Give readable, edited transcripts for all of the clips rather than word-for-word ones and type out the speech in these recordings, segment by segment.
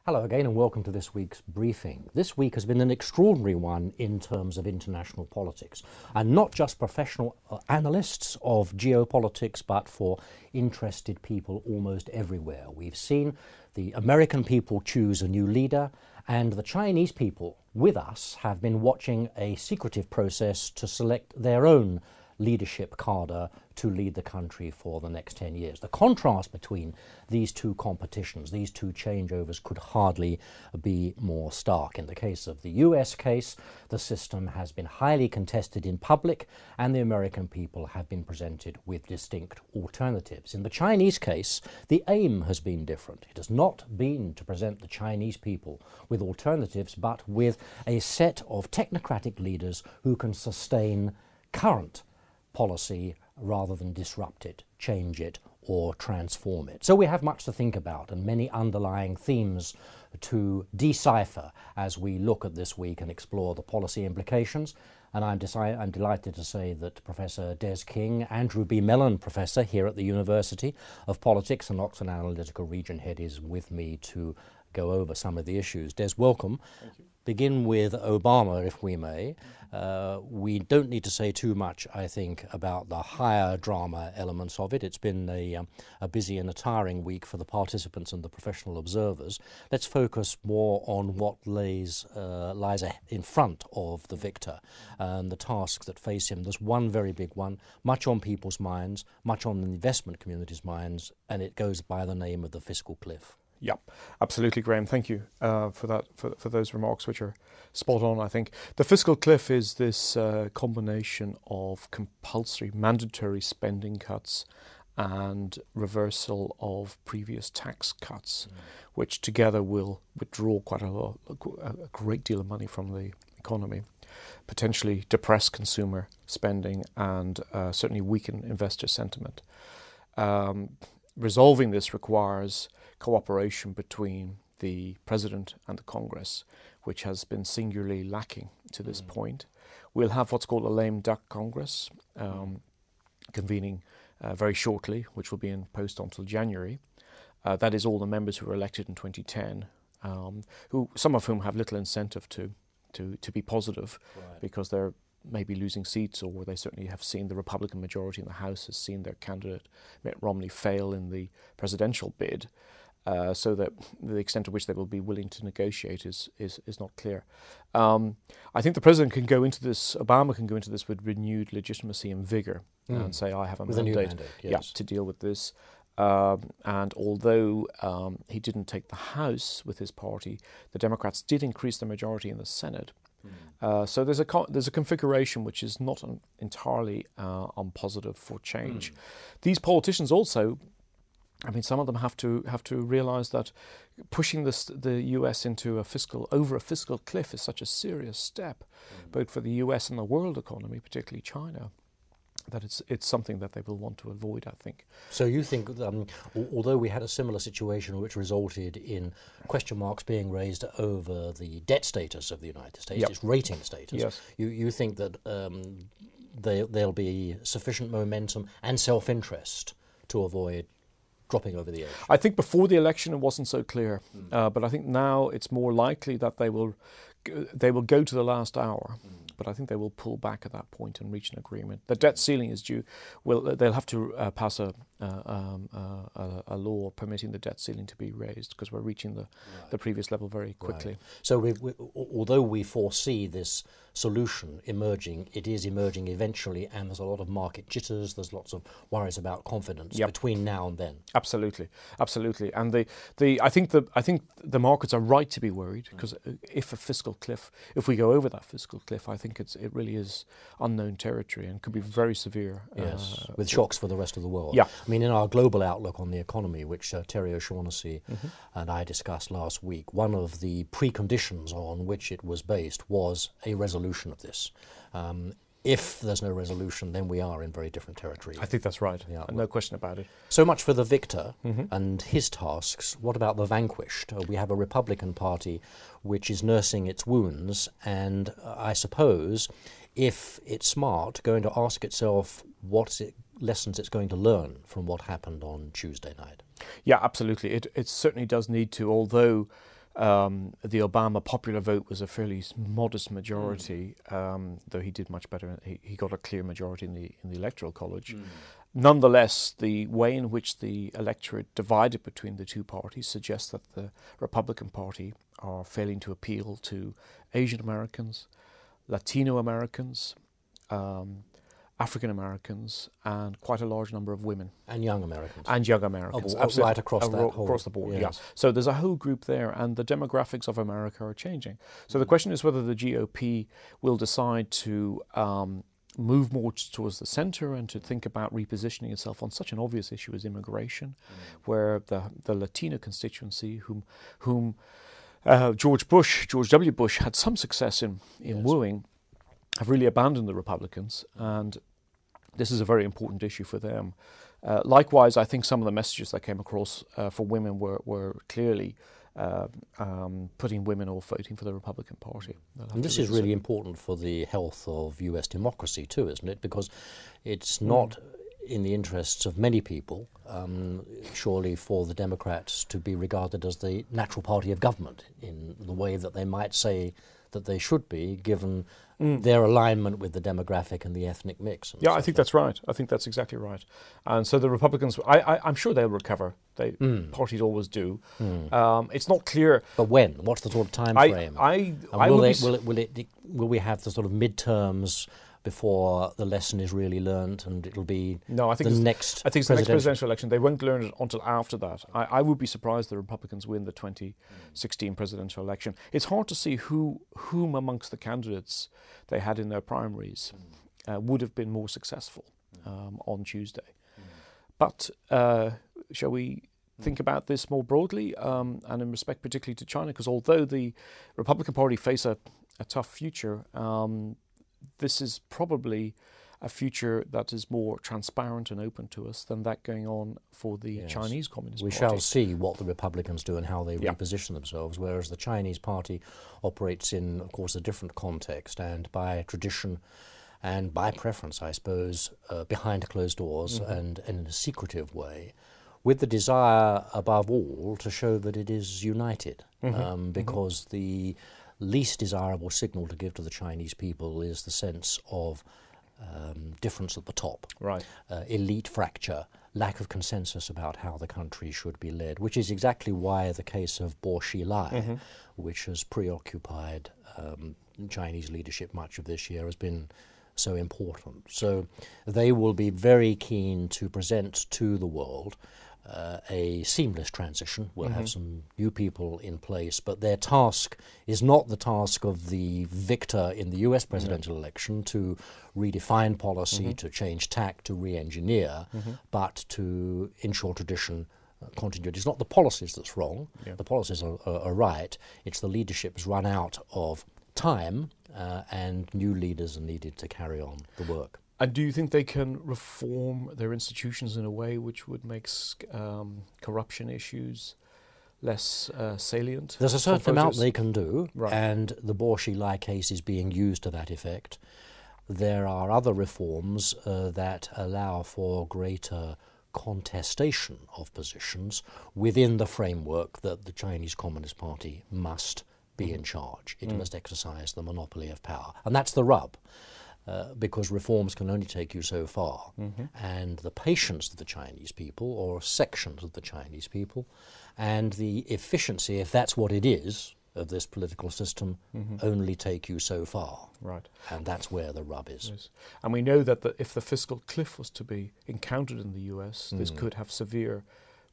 Hello again and welcome to this week's briefing. This week has been an extraordinary one in terms of international politics, and not just professional analysts of geopolitics, but for interested people almost everywhere. We've seen the American people choose a new leader, and the Chinese people with us have been watching a secretive process to select their own leadership cadre to lead the country for the next 10 years. The contrast between these two competitions, these two changeovers, could hardly be more stark. In the case of the US case, the system has been highly contested in public, and the American people have been presented with distinct alternatives. In the Chinese case, the aim has been different. It has not been to present the Chinese people with alternatives, but with a set of technocratic leaders who can sustain current policy rather than disrupt it, change it, or transform it. So we have much to think about and many underlying themes to decipher as we look at this week and explore the policy implications. And I'm delighted to say that Professor Des King, Andrew B. Mellon Professor here at the University of Politics and Oxford Analytica Region Head, is with me to go over some of the issues. Des, welcome. Thank you. Begin with Obama, if we may. We don't need to say too much, I think, about the higher drama elements of it. It's been a busy and a tiring week for the participants and the professional observers. Let's focus more on what lies in front of the victor and the tasks that face him. There's one very big one, much on people's minds, much on the investment community's minds, and it goes by the name of the fiscal cliff. Yeah, absolutely, Graham. Thank you for that, for those remarks, which are spot on, I think. The fiscal cliff is this combination of compulsory, mandatory spending cuts and reversal of previous tax cuts, which together will withdraw quite a great deal of money from the economy, potentially depress consumer spending and certainly weaken investor sentiment. Resolving this requires cooperation between the President and the Congress, which has been singularly lacking to this point. We'll have what's called a lame duck Congress convening very shortly, which will be in post until January. That is all the members who were elected in 2010, some of whom have little incentive to be positive, right, because they're maybe losing seats, or they certainly have seen the Republican majority in the House has seen their candidate Mitt Romney fail in the presidential bid, so that the extent to which they will be willing to negotiate is not clear. I think the president can go into this, Obama can go into this with renewed legitimacy and vigour and say, I have a mandate, yes, to deal with this. And although he didn't take the House with his party, the Democrats did increase the majority in the Senate. So there's a configuration which is not entirely unpositive for change. These politicians also, I mean, some of them have to realise that pushing the US into over a fiscal cliff is such a serious step, both for the US and the world economy, particularly China, that it's something that they will want to avoid, I think. So you think, although we had a similar situation which resulted in question marks being raised over the debt status of the United States, yep, its rating status, yes, you think that there'll be sufficient momentum and self-interest to avoid dropping over the edge? I think before the election it wasn't so clear, but I think now it's more likely that they will go to the last hour. But I think they will pull back at that point and reach an agreement. The debt ceiling is due. They'll have to pass a law permitting the debt ceiling to be raised, because we're reaching the previous level very quickly. Right. So although we foresee this solution emerging, it is emerging eventually, and there's a lot of market jitters, there's lots of worries about confidence, yep, between now and then. Absolutely, absolutely. And I think the markets are right to be worried, because if we go over that fiscal cliff, I think it really is unknown territory and could be very severe. Yes, with shocks for the rest of the world. Yeah. I mean, in our global outlook on the economy, which Terry O'Shaughnessy and I discussed last week, one of the preconditions on which it was based was a resolution of this. If there's no resolution, then we are in very different territory. I think that's right. Yeah, no question about it. So much for the victor and his tasks. What about the vanquished? We have a Republican Party which is nursing its wounds, and I suppose, if it's smart, going to ask itself what lessons it's going to learn from what happened on Tuesday night. Yeah, absolutely. It certainly does need to, although the Obama popular vote was a fairly modest majority, though he did much better. He got a clear majority in the Electoral College. Nonetheless, the way in which the electorate divided between the two parties suggests that the Republican Party are failing to appeal to Asian Americans, Latino Americans, African Americans, and quite a large number of women. And young Americans. And young Americans. Absolutely. Right across that whole, across the board, yes. yeah. So there's a whole group there, and the demographics of America are changing. So the question is whether the GOP will decide to move more towards the centre and to think about repositioning itself on such an obvious issue as immigration, where the Latino constituency, whom George W. Bush had some success in wooing, have really abandoned the Republicans, and this is a very important issue for them. Likewise, I think some of the messages that came across for women were clearly putting women off voting for the Republican Party. And this is really important for the health of US democracy too, isn't it? Because it's not in the interests of many people, surely, for the Democrats to be regarded as the natural party of government in the way that they might say that they should be, given their alignment with the demographic and the ethnic mix. Yeah, I think that's right. I think that's exactly right. And so the Republicans, I'm sure they'll recover. Parties always do. It's not clear. But when? What's the sort of time frame? Will we have the sort of midterms before the lesson is really learned, and it'll be the next presidential election? They won't learn it until after that. I would be surprised the Republicans win the 2016 presidential election. It's hard to see whom amongst the candidates they had in their primaries would have been more successful on Tuesday. But shall we think about this more broadly and in respect particularly to China? Because although the Republican Party face a tough future, this is probably a future that is more transparent and open to us than that going on for the Chinese Communist Party. We shall see what the Republicans do and how they reposition themselves, whereas the Chinese Party operates in, of course, a different context, and by tradition and by preference, I suppose, behind closed doors and in a secretive way, with the desire, above all, to show that it is united, because the least desirable signal to give to the Chinese people is the sense of difference at the top, elite fracture, lack of consensus about how the country should be led, which is exactly why the case of Bo Xilai, which has preoccupied Chinese leadership much of this year, has been so important. So they will be very keen to present to the world a seamless transition. We'll have some new people in place, but their task is not the task of the victor in the US presidential election to redefine policy, to change tack, to re-engineer, but to ensure tradition continuity. It's not the policies that's wrong. The policies are right. It's the leadership's run out of time and new leaders are needed to carry on the work. And do you think they can reform their institutions in a way which would make corruption issues less salient? There's a certain amount they can do, and the Bo Xilai case is being used to that effect. There are other reforms that allow for greater contestation of positions within the framework that the Chinese Communist Party must be in charge. It must exercise the monopoly of power. And that's the rub. Because reforms can only take you so far, and the patience of the Chinese people, or sections of the Chinese people, and the efficiency, if that's what it is, of this political system only take you so far. And that's where the rub is. Yes. And we know that if the fiscal cliff was to be encountered in the US, this could have severe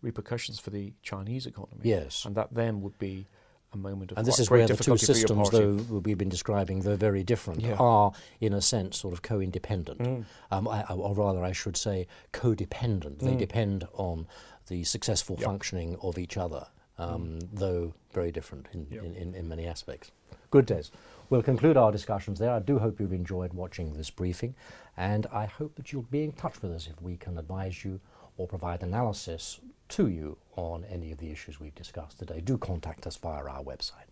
repercussions for the Chinese economy. Yes. And that then would be a moment of and this is where the two systems, though we've been describing, though very different, are in a sense sort of co-independent, or rather I should say codependent. They depend on the successful functioning of each other, though very different in many aspects. Good, Des. We'll conclude our discussions there. I do hope you've enjoyed watching this briefing, and I hope that you'll be in touch with us if we can advise you or provide analysis to you on any of the issues we've discussed today. Do contact us via our website.